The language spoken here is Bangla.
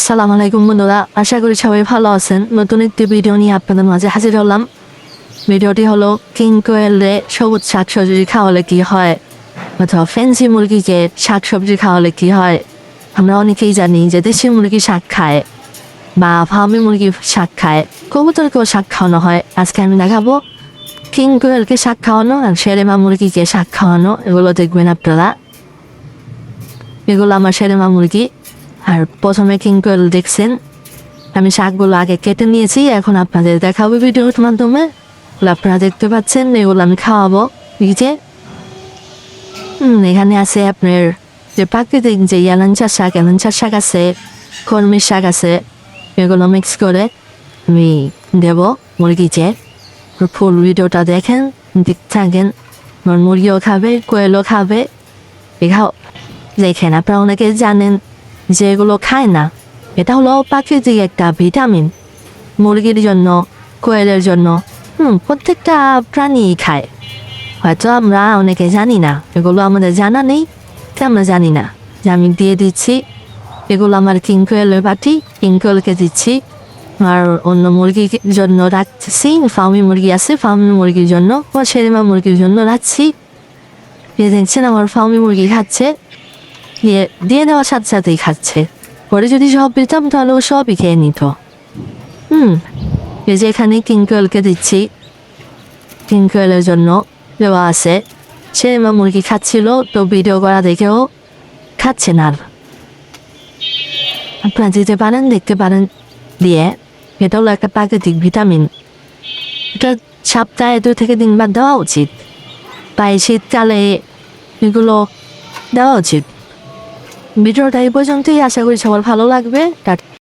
আসসালামু আলাইকুম বন্ধুরা, আশা করি সবাই ভালো আছেন। নতুন একটি ভিডিও নিয়ে আপনাদের মাঝে হাজির হলাম। ভিডিওটি হলো কিং কোয়েলে সবুজ শাকসবজি খাওয়ালে কি হয়, অথবা ফ্যান্সি মুরগিকে শাকসবজি খাওয়ালে কি হয়। আমরা অনেকেই জানি যে দেশি মুরগি শাক খায় বা ফার্মি মুরগি শাক খায়, কবুতরকেও শাক খাওয়ানো হয়। আজকে আমি দেখাবো কিং কোয়েলকে শাক খাওয়ানো আর শেরেমা মুরগিকে শাক খাওয়ানো। এগুলো দেখবেন আপনারা, এগুলো আমার শেরেমা মুরগি। আর প্রথমে কিং কোয়েল দেখছেন, আমি শাকগুলো আগে কেটে নিয়েছি, এখন আপনাদের দেখাবো ভিডিওর মাধ্যমে। আপনারা দেখতে পাচ্ছেন এগুলো আমি খাওয়াবো। এই যে এখানে আছে আপনার যে প্রাকৃতিক যে এলাঞ্চা শাক আছে, কলমির শাক আছে, এগুলো মিক্স করে আমি দেবো মুরগিকে। ফুল ভিডিওটা দেখেন, দেখতে থাকেন। আমার মুরগিও খাবে, কোয়েলও খাবে। এখাও দেখেন, আপনারা অনেকে জানেন যে এগুলো খায় না। এটা হলো প্রাকৃতিক একটা ভিটামিন মুরগির জন্য, কোয়েলের জন্য। প্রত্যেকটা প্রাণী খায়, হয়তো আমরা অনেকে জানি না। এগুলো আমাদের জানা নেই, আমরা জানি না যে আমি দিয়ে দিচ্ছি। এগুলো আমার কিং কোয়েলের বাটি, কিং কোয়েলকে দিচ্ছি। আর অন্য মুরগির জন্য রাখছি, ফার্মি মুরগি আছে, ফার্মি মুরগির জন্য বা শেরেমা মুরগির জন্য রাখছি। দেখছেন আমার ফার্মি মুরগি খাচ্ছে, দিয়ে দেওয়ার সাথে সাথেই খাচ্ছে। পরে যদি সব পেতাম তাহলে ও সবই খেয়ে নিত। এই যে এখানে কিং কোয়েলকে দিচ্ছি, কিং কোয়েলের জন্য দেওয়া আছে। সে মুরগি খাচ্ছিল, তো ভিডিও করা দেখেও খাচ্ছে না। আপনারা দিতে পারেন, দেখতে পারেন দিয়ে। এটা হলো একটা প্রাকৃতিক ভিটামিন, এটা সপ্তাহে 2 থেকে 3 বার দেওয়া উচিত। তাই শীতকালে এগুলো দেওয়া উচিত। ভিডিওটা এই পর্যন্তই, আশা করি সবার ভালো লাগবে।